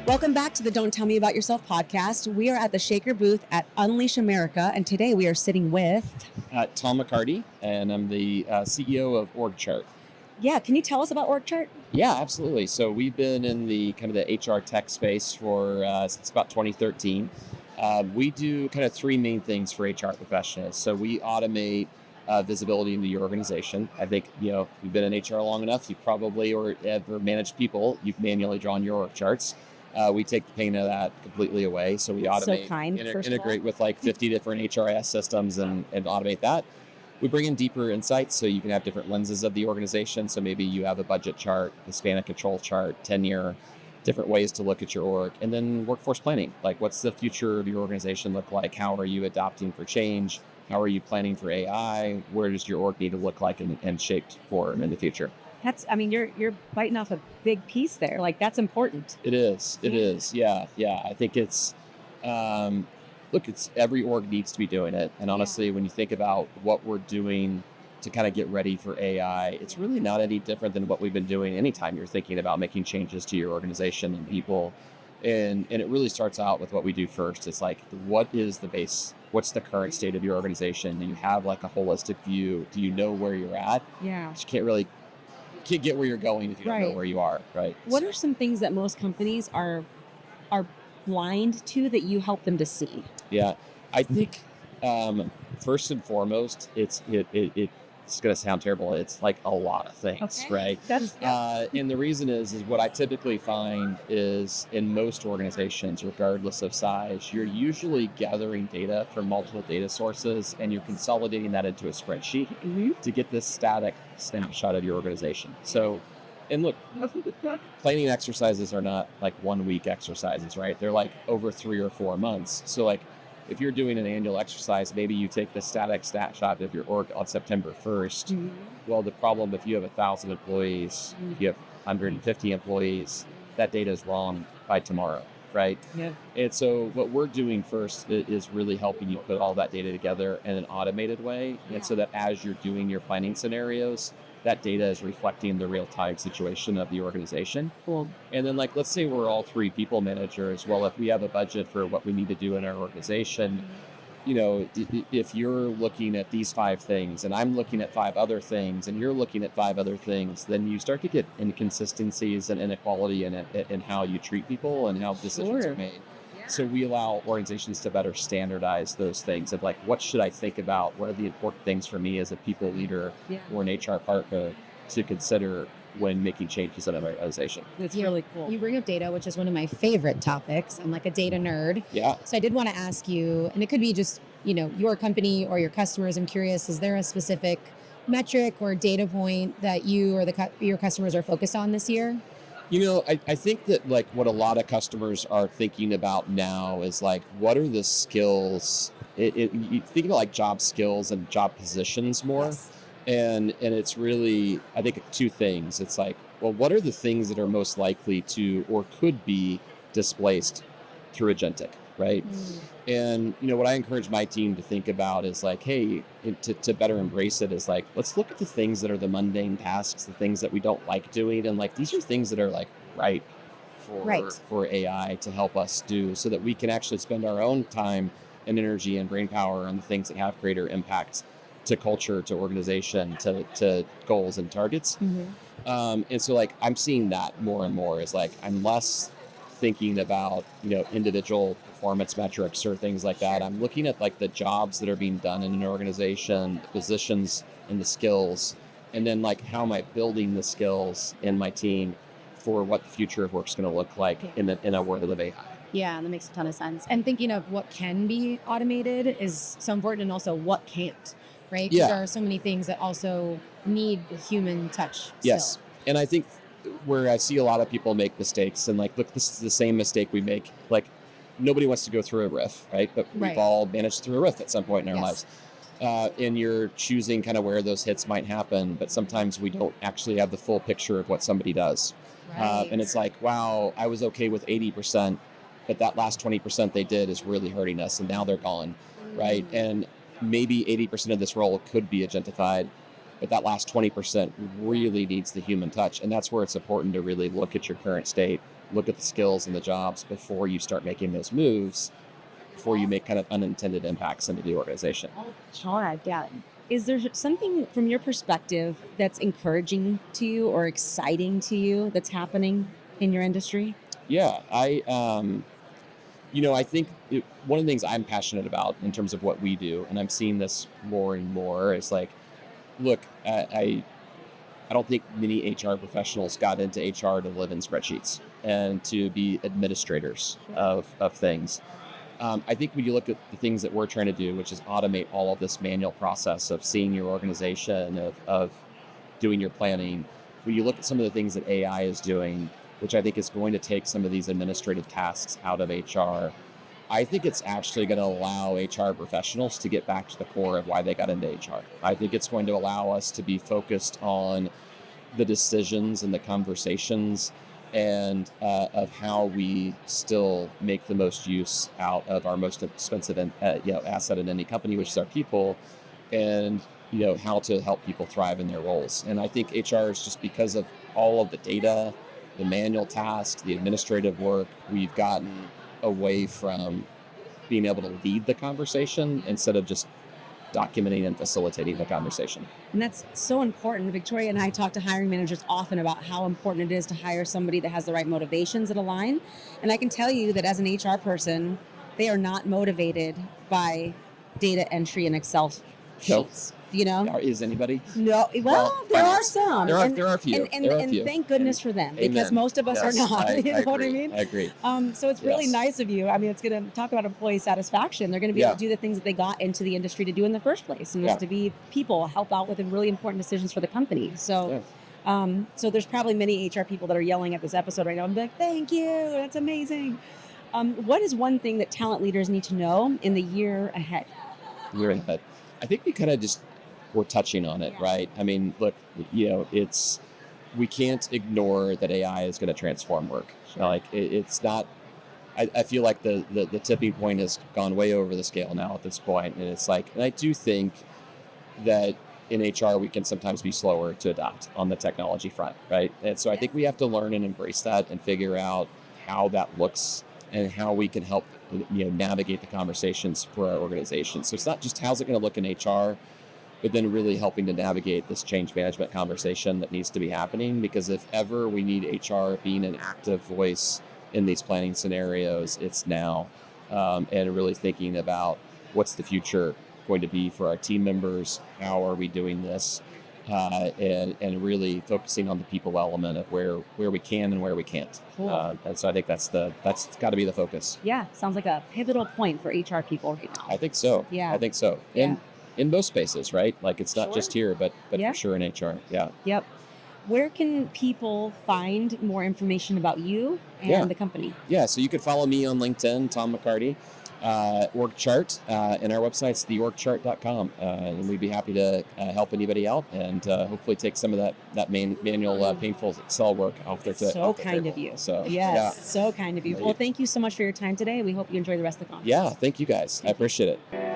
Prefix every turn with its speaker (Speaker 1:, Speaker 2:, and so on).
Speaker 1: Welcome back to the Don't Tell Me About Yourself podcast. We are at the Shaker booth at Unleash America, and today we are sitting with...
Speaker 2: Tom McCarty, and I'm the CEO of OrgChart.
Speaker 1: Yeah, can you tell us about OrgChart?
Speaker 2: Yeah, absolutely. So we've been in the kind of the HR tech space for since about 2013. We do kind of three main things for HR professionals. So we automate visibility into your organization. I think, if you've been in HR long enough, you probably or ever managed people, you've manually drawn your org charts. We take the pain of that completely away. So we automate, integrate with like 50 different HRIS systems and automate that. We bring in deeper insights so you can have different lenses of the organization. So maybe you have a budget chart, a span of control chart, tenure, different ways to look at your org. And then workforce planning. Like, what's the future of your organization look like? How are you adapting for change? How are you planning for AI? Where does your org need to look like and shaped for in the future?
Speaker 1: You're biting off a big piece there. Like, that's important.
Speaker 2: It is. Yeah. I think it's, it's every org needs to be doing it. And honestly, when you think about what we're doing to kind of get ready for AI, it's really not any different than what we've been doing anytime you're thinking about making changes to your organization and people. And it really starts out with what we do first. It's like, what is the base? What's the current state of your organization? Do you have like a holistic view? Do you know where you're at?
Speaker 1: Yeah.
Speaker 2: You can't get where you're going if you don't know where you are, right?
Speaker 1: What are some things that most companies are blind to that you help them to see?
Speaker 2: Yeah, I think first and foremost, it's going to sound terrible. It's like a lot of things, right? And the reason is what I typically find is in most organizations, regardless of size, you're usually gathering data from multiple data sources and you're consolidating that into a spreadsheet to get this static snapshot of your organization. So, and look, planning exercises are not like 1 week exercises, right? They're like over 3 or 4 months. So like, if you're doing an annual exercise, maybe you take the static snapshot of your org on September 1st. Well, the problem, if you have 1,000 employees, if you have 150 employees, that data is wrong by tomorrow, right?
Speaker 1: Yeah.
Speaker 2: And so what we're doing first is really helping you put all that data together in an automated way. Yeah. And so that as you're doing your planning scenarios, that data is reflecting the real-time situation of the organization.
Speaker 1: Cool.
Speaker 2: And then, like, let's say we're all 3 people managers. Well, if we have a budget for what we need to do in our organization, if you're looking at these 5 things and I'm looking at 5 other things and you're looking at 5 other things, then you start to get inconsistencies and inequality in how you treat people and how decisions are made. So we allow organizations to better standardize those things of like, what should I think about? What are the important things for me as a people leader or an HR partner to consider when making changes in an organization?
Speaker 1: It's really cool.
Speaker 3: You bring up data, which is one of my favorite topics. I'm like a data nerd.
Speaker 2: Yeah.
Speaker 3: So I did want to ask you, and it could be just, your company or your customers. I'm curious, is there a specific metric or data point that you or your customers are focused on this year?
Speaker 2: I think that like what a lot of customers are thinking about now is like, what are the skills? You think about like job skills and job positions more. Yes. And it's really, I think 2 things. It's like, well, what are the things that are most likely to or could be displaced through agentic, right? And, what I encourage my team to think about is like, hey, to better embrace it is like, let's look at the things that are the mundane tasks, the things that we don't like doing. And like, these are things that are like ripe for AI to help us do so that we can actually spend our own time and energy and brain power on the things that have greater impacts to culture, to organization, to goals and targets. And so like, I'm seeing that more and more is like, I'm less thinking about, individual performance metrics or things like that. I'm looking at like the jobs that are being done in an organization, the positions and the skills, and then like, how am I building the skills in my team for what the future of work is going to look like in a world of AI.
Speaker 3: Yeah, that makes a ton of sense. And thinking of what can be automated is so important, and also what can't, right? Because there are so many things that also need human touch.
Speaker 2: Yes.
Speaker 3: Still.
Speaker 2: And I think where I see a lot of people make mistakes, and like, look, this is the same mistake we make. Like, nobody wants to go through a RIF, right? But we've all managed through a RIF at some point in our lives. And you're choosing kind of where those hits might happen, but sometimes we don't actually have the full picture of what somebody does. And it's like, wow, I was okay with 80%, but that last 20% they did is really hurting us, and now they're gone, right? And maybe 80% of this role could be agentified, but that last 20% really needs the human touch. And that's where it's important to really look at your current state, look at the skills and the jobs before you start making those moves, before you make kind of unintended impacts into the organization.
Speaker 1: All right, got it. Is there something from your perspective that's encouraging to you or exciting to you that's happening in your industry?
Speaker 2: Yeah, I think one of the things I'm passionate about in terms of what we do, and I'm seeing this more and more, is like, look, I don't think many HR professionals got into HR to live in spreadsheets and to be administrators of things. I think when you look at the things that we're trying to do, which is automate all of this manual process of seeing your organization, of doing your planning, when you look at some of the things that AI is doing, which I think is going to take some of these administrative tasks out of HR, I think it's actually going to allow HR professionals to get back to the core of why they got into HR. I think it's going to allow us to be focused on the decisions and the conversations and of how we still make the most use out of our most expensive asset in any company, which is our people, and how to help people thrive in their roles. And I think HR is, just because of all of the data, the manual tasks, the administrative work, we've gotten away from being able to lead the conversation instead of just documenting and facilitating the conversation.
Speaker 1: And that's so important. Victoria and I talk to hiring managers often about how important it is to hire somebody that has the right motivations that align. And I can tell you that as an HR person, they are not motivated by data entry and Excel sheets.
Speaker 2: Is anybody?
Speaker 1: No. Well, there are some.
Speaker 2: There are a few.
Speaker 1: And thank goodness for them, because
Speaker 2: Amen.
Speaker 1: most of us are not. You know what I mean?
Speaker 2: I agree.
Speaker 1: So it's really nice of you. I mean, it's going to talk about employee satisfaction. They're going to be able to do the things that they got into the industry to do in the first place, and just to be people, help out with the really important decisions for the company. So, so there's probably many HR people that are yelling at this episode right now and be like, "Thank you, that's amazing." What is one thing that talent leaders need to know in the year ahead?
Speaker 2: I think we're touching on it, right? I mean, look, we can't ignore that AI is going to transform work. Like it's not. I feel like the tipping point has gone way over the scale now at this point, and it's like, and I do think that in HR we can sometimes be slower to adopt on the technology front, right? And so I think we have to learn and embrace that and figure out how that looks and how we can help navigate the conversations for our organization. So it's not just how's it going to look in HR, but then really helping to navigate this change management conversation that needs to be happening, because if ever we need HR being an active voice in these planning scenarios, it's now. And really thinking about what's the future going to be for our team members, how are we doing this, and really focusing on the people element of where we can and where we can't.
Speaker 1: Cool.
Speaker 2: And so I think that's got to be the focus.
Speaker 1: Yeah, sounds like a pivotal point for HR people right now.
Speaker 2: I think so.
Speaker 1: Yeah.
Speaker 2: I think so. And in most spaces, right? Like it's not just here, but for sure in HR. Yeah.
Speaker 1: Yep. Where can people find more information about you and the company? Yeah,
Speaker 2: so you can follow me on LinkedIn, Tom McCarty, OrgChart, and our website's theorgchart.com. And we'd be happy to help anybody out and hopefully take some of that manual, painful Excel work off their
Speaker 1: So kind of you.
Speaker 2: So,
Speaker 1: so kind of you. Well, thank you so much for your time today. We hope you enjoy the rest of the conference.
Speaker 2: Yeah, thank you guys. I appreciate it.